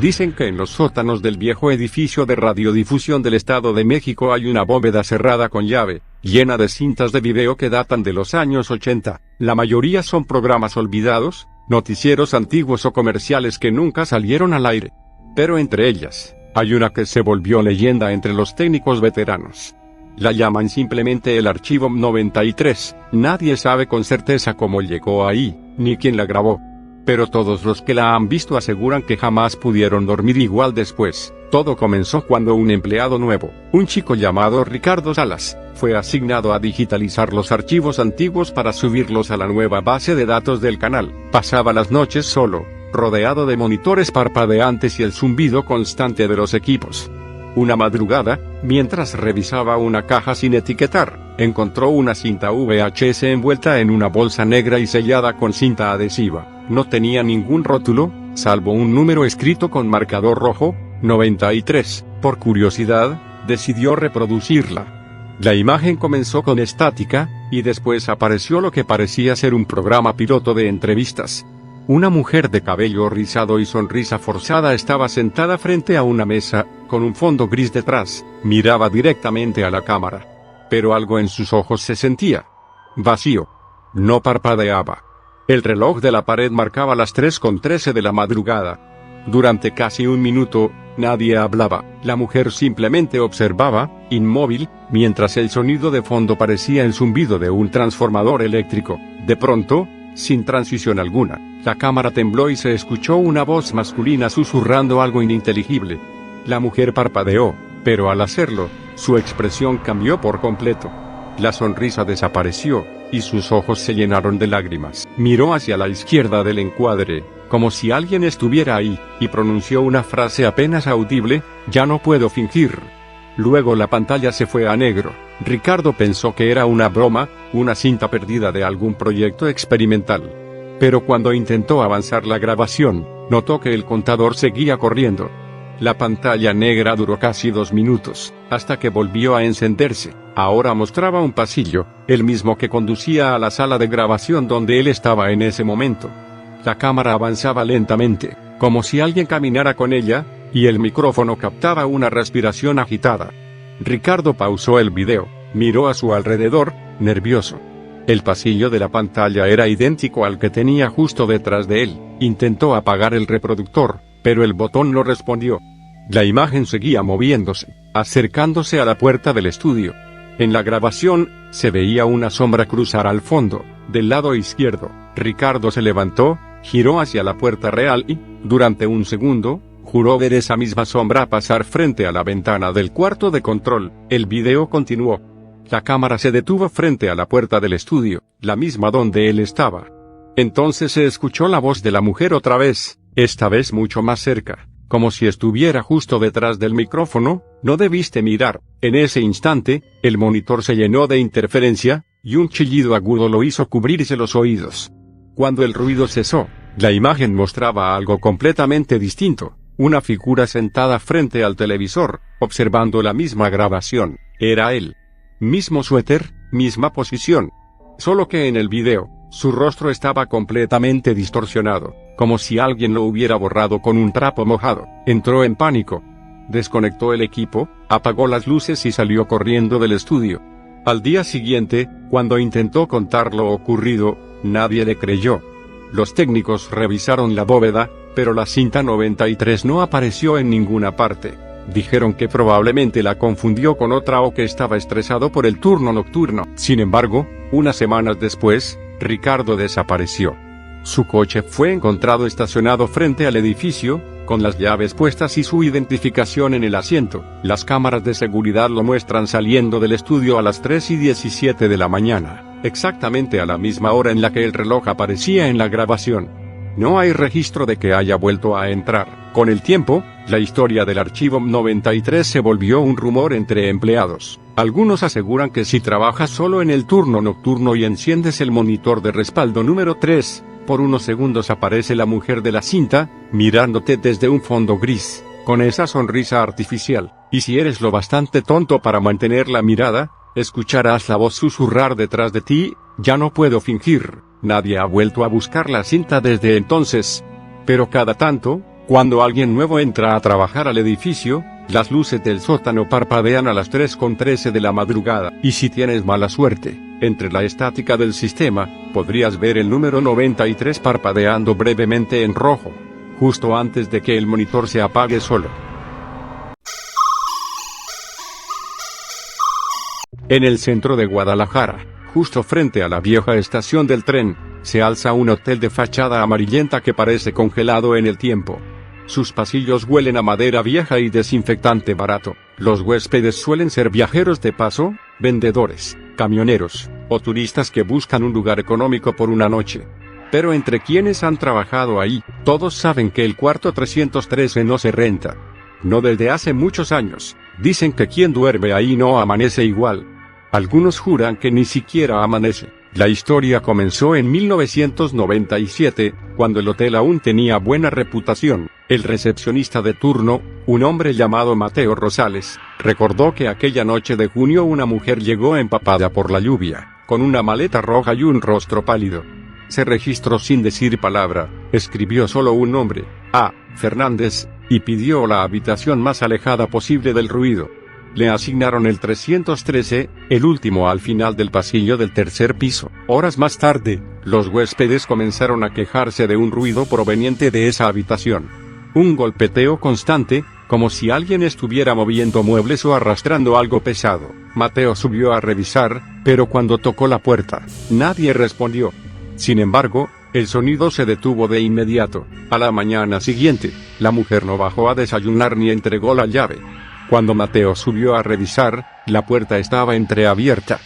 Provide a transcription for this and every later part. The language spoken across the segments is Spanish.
Dicen que en los sótanos del viejo edificio de radiodifusión del Estado de México hay una bóveda cerrada con llave, llena de cintas de video que datan de los años 80. La mayoría son programas olvidados, noticieros antiguos o comerciales que nunca salieron al aire. Pero entre ellas, hay una que se volvió leyenda entre los técnicos veteranos. La llaman simplemente el Archivo 93, nadie sabe con certeza cómo llegó ahí, ni quién la grabó. Pero todos los que la han visto aseguran que jamás pudieron dormir igual después. Todo comenzó cuando un empleado nuevo, un chico llamado Ricardo Salas, fue asignado a digitalizar los archivos antiguos para subirlos a la nueva base de datos del canal. Pasaba las noches solo, rodeado de monitores parpadeantes y el zumbido constante de los equipos. Una madrugada, mientras revisaba una caja sin etiquetar, encontró una cinta VHS envuelta en una bolsa negra y sellada con cinta adhesiva. No tenía ningún rótulo, salvo un número escrito con marcador rojo, 93. Por curiosidad, decidió reproducirla. La imagen comenzó con estática, y después apareció lo que parecía ser un programa piloto de entrevistas. Una mujer de cabello rizado y sonrisa forzada estaba sentada frente a una mesa, con un fondo gris detrás, miraba directamente a la cámara. Pero algo en sus ojos se sentía vacío. No parpadeaba. El reloj de la pared marcaba las 3:13 de la madrugada. Durante casi un minuto, nadie hablaba, la mujer simplemente observaba, inmóvil, mientras el sonido de fondo parecía el zumbido de un transformador eléctrico. De pronto, sin transición alguna, la cámara tembló y se escuchó una voz masculina susurrando algo ininteligible. La mujer parpadeó, pero al hacerlo, su expresión cambió por completo. La sonrisa desapareció, y sus ojos se llenaron de lágrimas. Miró hacia la izquierda del encuadre, como si alguien estuviera ahí, y pronunció una frase apenas audible: "Ya no puedo fingir". Luego la pantalla se fue a negro. Ricardo pensó que era una broma, una cinta perdida de algún proyecto experimental. Pero cuando intentó avanzar la grabación, notó que el contador seguía corriendo. La pantalla negra duró casi 2 minutos, hasta que volvió a encenderse. Ahora mostraba un pasillo, el mismo que conducía a la sala de grabación donde él estaba en ese momento. La cámara avanzaba lentamente, como si alguien caminara con ella, y el micrófono captaba una respiración agitada. Ricardo pausó el video, miró a su alrededor, nervioso. El pasillo de la pantalla era idéntico al que tenía justo detrás de él. Intentó apagar el reproductor, pero el botón no respondió. La imagen seguía moviéndose, acercándose a la puerta del estudio. En la grabación, se veía una sombra cruzar al fondo, del lado izquierdo. Ricardo se levantó, giró hacia la puerta real y, durante un segundo, juró ver esa misma sombra pasar frente a la ventana del cuarto de control. El video continuó. La cámara se detuvo frente a la puerta del estudio, la misma donde él estaba. Entonces se escuchó la voz de la mujer otra vez, esta vez mucho más cerca, como si estuviera justo detrás del micrófono. "No debiste mirar". En ese instante, el monitor se llenó de interferencia, y un chillido agudo lo hizo cubrirse los oídos. Cuando el ruido cesó, la imagen mostraba algo completamente distinto. Una figura sentada frente al televisor, observando la misma grabación. Era él. Mismo suéter, misma posición. Solo que en el video, su rostro estaba completamente distorsionado, como si alguien lo hubiera borrado con un trapo mojado. Entró en pánico. Desconectó el equipo, apagó las luces y salió corriendo del estudio. Al día siguiente, cuando intentó contar lo ocurrido, nadie le creyó. Los técnicos revisaron la bóveda, pero la cinta 93 no apareció en ninguna parte. Dijeron que probablemente la confundió con otra o que estaba estresado por el turno nocturno. Sin embargo, unas semanas después, Ricardo desapareció. Su coche fue encontrado estacionado frente al edificio, con las llaves puestas y su identificación en el asiento. Las cámaras de seguridad lo muestran saliendo del estudio a las 3:17 de la mañana, exactamente a la misma hora en la que el reloj aparecía en la grabación. No hay registro de que haya vuelto a entrar. Con el tiempo, la historia del Archivo 93 se volvió un rumor entre empleados. Algunos aseguran que si trabajas solo en el turno nocturno y enciendes el monitor de respaldo número 3, por unos segundos aparece la mujer de la cinta, mirándote desde un fondo gris, con esa sonrisa artificial. Y si eres lo bastante tonto para mantener la mirada, escucharás la voz susurrar detrás de ti: "Ya no puedo fingir". Nadie ha vuelto a buscar la cinta desde entonces. Pero cada tanto, Cuando alguien nuevo entra a trabajar al edificio, las luces del sótano parpadean a las 3:13 de la madrugada, y si tienes mala suerte, entre la estática del sistema, podrías ver el número 93 parpadeando brevemente en rojo, justo antes de que el monitor se apague solo. En el centro de Guadalajara, justo frente a la vieja estación del tren, se alza un hotel de fachada amarillenta que parece congelado en el tiempo. Sus pasillos huelen a madera vieja y desinfectante barato. Los huéspedes suelen ser viajeros de paso, vendedores, camioneros, o turistas que buscan un lugar económico por una noche. Pero entre quienes han trabajado ahí, todos saben que el cuarto 313 no se renta. No desde hace muchos años. Dicen que quien duerme ahí no amanece igual. Algunos juran que ni siquiera amanece. La historia comenzó en 1997, cuando el hotel aún tenía buena reputación. El recepcionista de turno, un hombre llamado Mateo Rosales, recordó que aquella noche de junio una mujer llegó empapada por la lluvia, con una maleta roja y un rostro pálido. Se registró sin decir palabra, escribió solo un nombre, A. Fernández, y pidió la habitación más alejada posible del ruido. Le asignaron el 313, el último al final del pasillo del tercer piso. Horas más tarde, los huéspedes comenzaron a quejarse de un ruido proveniente de esa habitación. Un golpeteo constante, como si alguien estuviera moviendo muebles o arrastrando algo pesado. Mateo subió a revisar, pero cuando tocó la puerta, nadie respondió. Sin embargo, el sonido se detuvo de inmediato. A la mañana siguiente, la mujer no bajó a desayunar ni entregó la llave. Cuando Mateo subió a revisar, la puerta estaba entreabierta.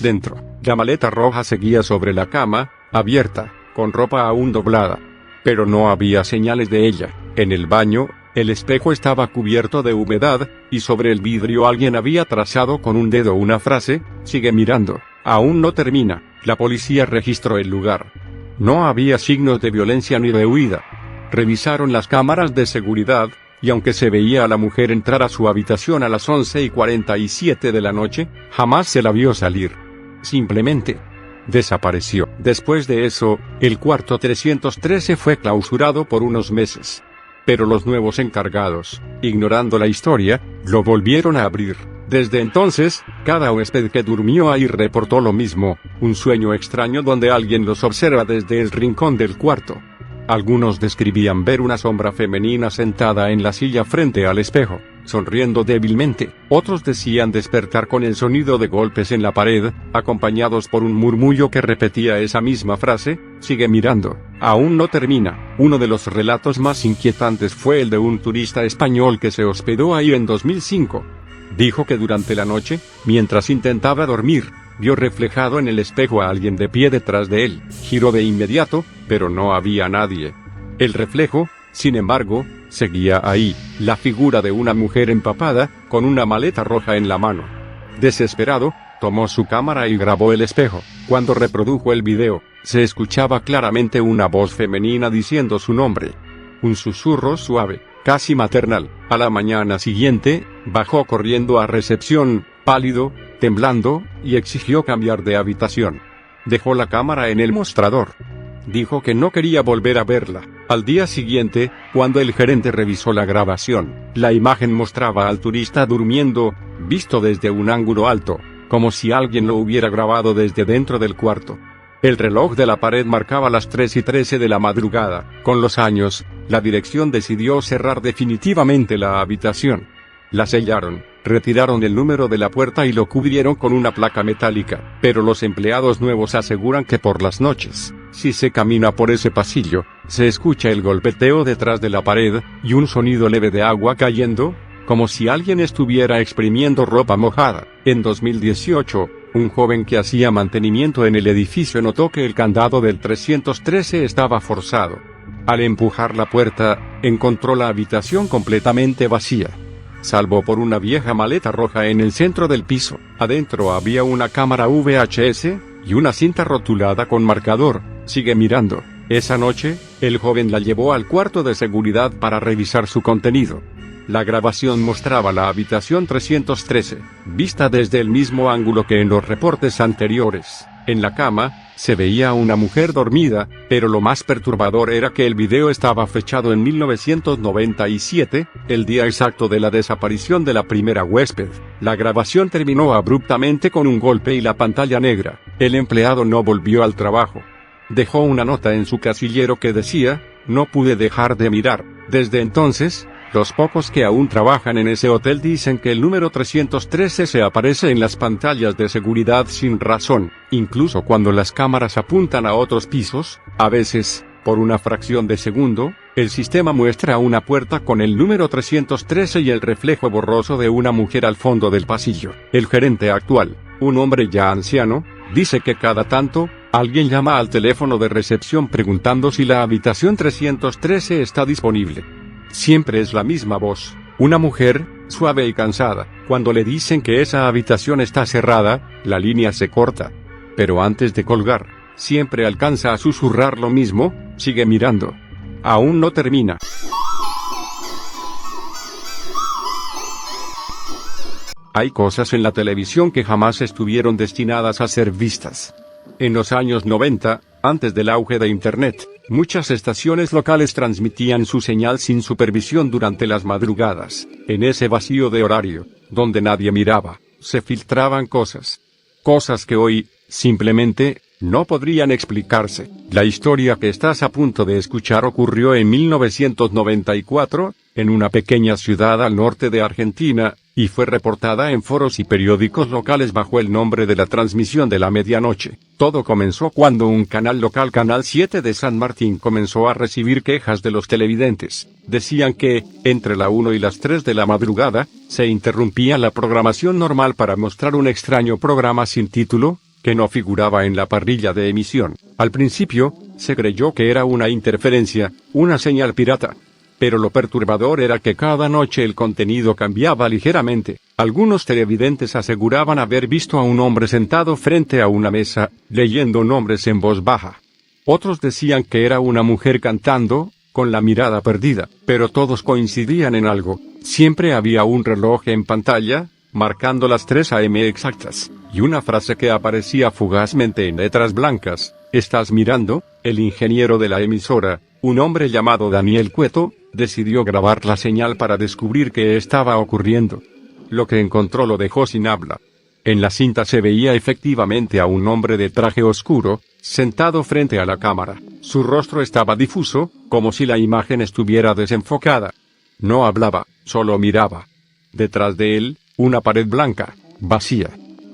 Dentro, la maleta roja seguía sobre la cama, abierta, con ropa aún doblada. Pero no había señales de ella. En el baño, el espejo estaba cubierto de humedad, y sobre el vidrio alguien había trazado con un dedo una frase: sigue mirando, aún no termina. La policía registró el lugar. No había signos de violencia ni de huida. Revisaron las cámaras de seguridad, y aunque se veía a la mujer entrar a su habitación a las 11:47 de la noche, jamás se la vio salir. Simplemente desapareció. Después de eso, el cuarto 313 fue clausurado por unos meses. Pero los nuevos encargados, ignorando la historia, lo volvieron a abrir. Desde entonces, cada huésped que durmió ahí reportó lo mismo, un sueño extraño donde alguien los observa desde el rincón del cuarto. Algunos describían ver una sombra femenina sentada en la silla frente al espejo, sonriendo débilmente. Otros decían despertar con el sonido de golpes en la pared, acompañados por un murmullo que repetía esa misma frase: sigue mirando, aún no termina. Uno de los relatos más inquietantes fue el de un turista español que se hospedó ahí en 2005. Dijo que durante la noche, mientras intentaba dormir, vio reflejado en el espejo a alguien de pie detrás de él. Giró de inmediato, pero no había nadie. El reflejo, sin embargo, seguía ahí, la figura de una mujer empapada, con una maleta roja en la mano. Desesperado, tomó su cámara y grabó el espejo. Cuando reprodujo el video, se escuchaba claramente una voz femenina diciendo su nombre. Un susurro suave, casi maternal. A la mañana siguiente, bajó corriendo a recepción, pálido, temblando, y exigió cambiar de habitación. Dejó la cámara en el mostrador. Dijo que no quería volver a verla. Al día siguiente, cuando el gerente revisó la grabación, la imagen mostraba al turista durmiendo, visto desde un ángulo alto, como si alguien lo hubiera grabado desde dentro del cuarto. El reloj de la pared marcaba las 3:13 de la madrugada. Con los años, la dirección decidió cerrar definitivamente la habitación. La sellaron, retiraron el número de la puerta y lo cubrieron con una placa metálica, pero los empleados nuevos aseguran que por las noches, si se camina por ese pasillo, se escucha el golpeteo detrás de la pared, y un sonido leve de agua cayendo, como si alguien estuviera exprimiendo ropa mojada. En 2018, un joven que hacía mantenimiento en el edificio notó que el candado del 313 estaba forzado. Al empujar la puerta, encontró la habitación completamente vacía, salvo por una vieja maleta roja en el centro del piso. Adentro había una cámara VHS, y una cinta rotulada con marcador: sigue mirando. Esa noche, el joven la llevó al cuarto de seguridad para revisar su contenido. La grabación mostraba la habitación 313, vista desde el mismo ángulo que en los reportes anteriores. En la cama, Se veía a una mujer dormida, pero lo más perturbador era que el video estaba fechado en 1997, el día exacto de la desaparición de la primera huésped. La grabación terminó abruptamente con un golpe y la pantalla negra. El empleado no volvió al trabajo. Dejó una nota en su casillero que decía: "No pude dejar de mirar". Desde entonces, los pocos que aún trabajan en ese hotel dicen que el número 313 se aparece en las pantallas de seguridad sin razón, incluso cuando las cámaras apuntan a otros pisos. A veces, por una fracción de segundo, el sistema muestra una puerta con el número 313 y el reflejo borroso de una mujer al fondo del pasillo. El gerente actual, un hombre ya anciano, dice que cada tanto, alguien llama al teléfono de recepción preguntando si la habitación 313 está disponible. Siempre es la misma voz, una mujer, suave y cansada. Cuando le dicen que esa habitación está cerrada, la línea se corta. Pero antes de colgar, siempre alcanza a susurrar lo mismo: "Sigue mirando. Aún no termina". Hay cosas en la televisión que jamás estuvieron destinadas a ser vistas. En los años 90, antes del auge de Internet, muchas estaciones locales transmitían su señal sin supervisión durante las madrugadas. En ese vacío de horario, donde nadie miraba, se filtraban cosas. Cosas que hoy, simplemente, no podrían explicarse. La historia que estás a punto de escuchar ocurrió en 1994, en una pequeña ciudad al norte de Argentina, y fue reportada en foros y periódicos locales bajo el nombre de la transmisión de la medianoche. Todo comenzó cuando un canal local, Canal 7 de San Martín, comenzó a recibir quejas de los televidentes. Decían que, entre la 1 y las 3 de la madrugada, se interrumpía la programación normal para mostrar un extraño programa sin título, que no figuraba en la parrilla de emisión. Al principio, se creyó que era una interferencia, una señal pirata. Pero lo perturbador era que cada noche el contenido cambiaba ligeramente. Algunos televidentes aseguraban haber visto a un hombre sentado frente a una mesa, leyendo nombres en voz baja. Otros decían que era una mujer cantando, con la mirada perdida. Pero todos coincidían en algo: siempre había un reloj en pantalla, marcando las 3 a.m. exactas, y una frase que aparecía fugazmente en letras blancas: "¿Estás mirando?". El ingeniero de la emisora, un hombre llamado Daniel Cueto, decidió grabar la señal para descubrir qué estaba ocurriendo. Lo que encontró lo dejó sin habla. En la cinta se veía efectivamente a un hombre de traje oscuro, sentado frente a la cámara. Su rostro estaba difuso, como si la imagen estuviera desenfocada. No hablaba, solo miraba. Detrás de él, una pared blanca, vacía.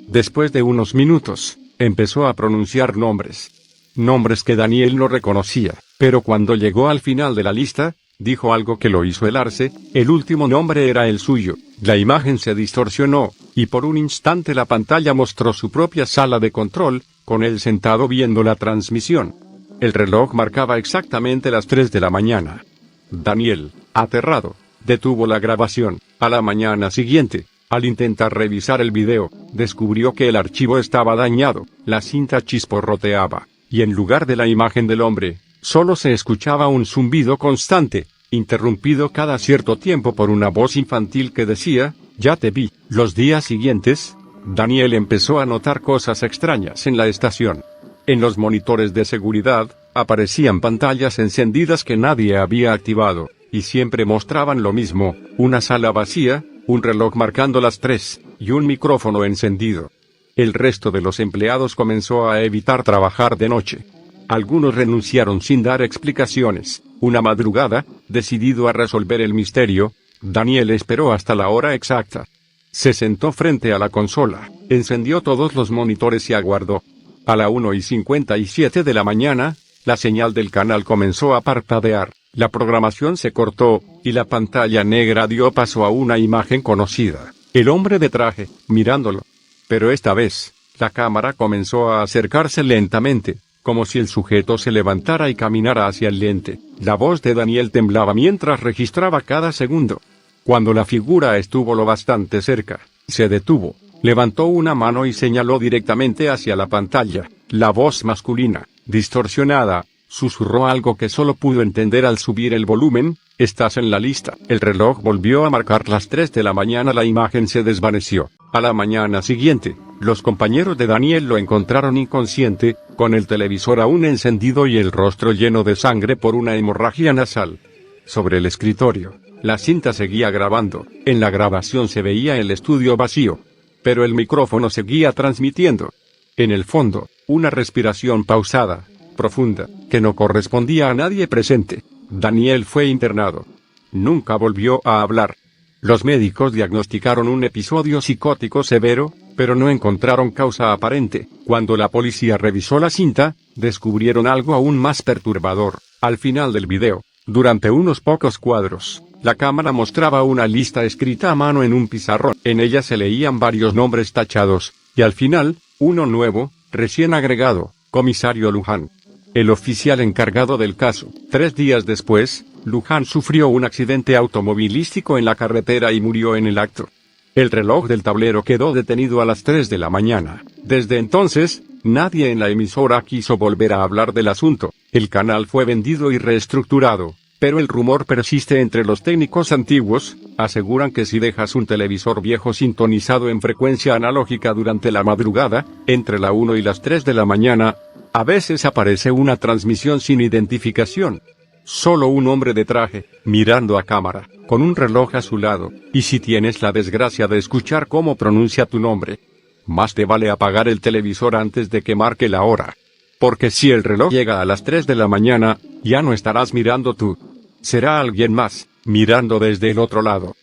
Después de unos minutos, empezó a pronunciar nombres. Nombres que Daniel no reconocía, pero cuando llegó al final de la lista, dijo algo que lo hizo helarse. El último nombre era el suyo. La imagen se distorsionó, y por un instante la pantalla mostró su propia sala de control, con él sentado viendo la transmisión. El reloj marcaba exactamente las 3 de la mañana. Daniel, aterrado, detuvo la grabación. A la mañana siguiente, al intentar revisar el video, descubrió que el archivo estaba dañado. La cinta chisporroteaba, y en lugar de la imagen del hombre, solo se escuchaba un zumbido constante, interrumpido cada cierto tiempo por una voz infantil que decía: "Ya te vi". Los días siguientes, Daniel empezó a notar cosas extrañas en la estación. En los monitores de seguridad, aparecían pantallas encendidas que nadie había activado, y siempre mostraban lo mismo: una sala vacía, un reloj marcando las 3, y un micrófono encendido. El resto de los empleados comenzó a evitar trabajar de noche. Algunos renunciaron sin dar explicaciones. Una madrugada, decidido a resolver el misterio, Daniel esperó hasta la hora exacta. Se sentó frente a la consola, encendió todos los monitores y aguardó. A la 1:57 de la mañana, la señal del canal comenzó a parpadear, la programación se cortó, y la pantalla negra dio paso a una imagen conocida: el hombre de traje, mirándolo. Pero esta vez, la cámara comenzó a acercarse lentamente, como si el sujeto se levantara y caminara hacia el lente. La voz de Daniel temblaba mientras registraba cada segundo. Cuando la figura estuvo lo bastante cerca, se detuvo, levantó una mano y señaló directamente hacia la pantalla. La voz masculina, distorsionada, susurró algo que solo pudo entender al subir el volumen: "Estás en la lista". El reloj volvió a marcar las 3 de la mañana. La imagen se desvaneció. A la mañana siguiente, Los compañeros de Daniel lo encontraron inconsciente, con el televisor aún encendido y el rostro lleno de sangre por una hemorragia nasal. Sobre el escritorio, la cinta seguía grabando. En la grabación se veía el estudio vacío, pero el micrófono seguía transmitiendo. En el fondo, una respiración pausada, profunda, que no correspondía a nadie presente. Daniel fue internado. Nunca volvió a hablar. Los médicos diagnosticaron un episodio psicótico severo, pero no encontraron causa aparente. Cuando la policía revisó la cinta, descubrieron algo aún más perturbador. Al final del video, durante unos pocos cuadros, la cámara mostraba una lista escrita a mano en un pizarrón. En ella se leían varios nombres tachados, y al final, uno nuevo, recién agregado: Comisario Luján. El oficial encargado del caso. 3 días después, Luján sufrió un accidente automovilístico en la carretera y murió en el acto. El reloj del tablero quedó detenido a las 3 de la mañana. Desde entonces, nadie en la emisora quiso volver a hablar del asunto. El canal fue vendido y reestructurado, pero el rumor persiste entre los técnicos antiguos. Aseguran que si dejas un televisor viejo sintonizado en frecuencia analógica durante la madrugada, entre la 1 y las 3 de la mañana, a veces aparece una transmisión sin identificación. Solo un hombre de traje, mirando a cámara, con un reloj a su lado, y si tienes la desgracia de escuchar cómo pronuncia tu nombre, más te vale apagar el televisor antes de que marque la hora. Porque si el reloj llega a las 3 de la mañana, ya no estarás mirando tú. Será alguien más, mirando desde el otro lado.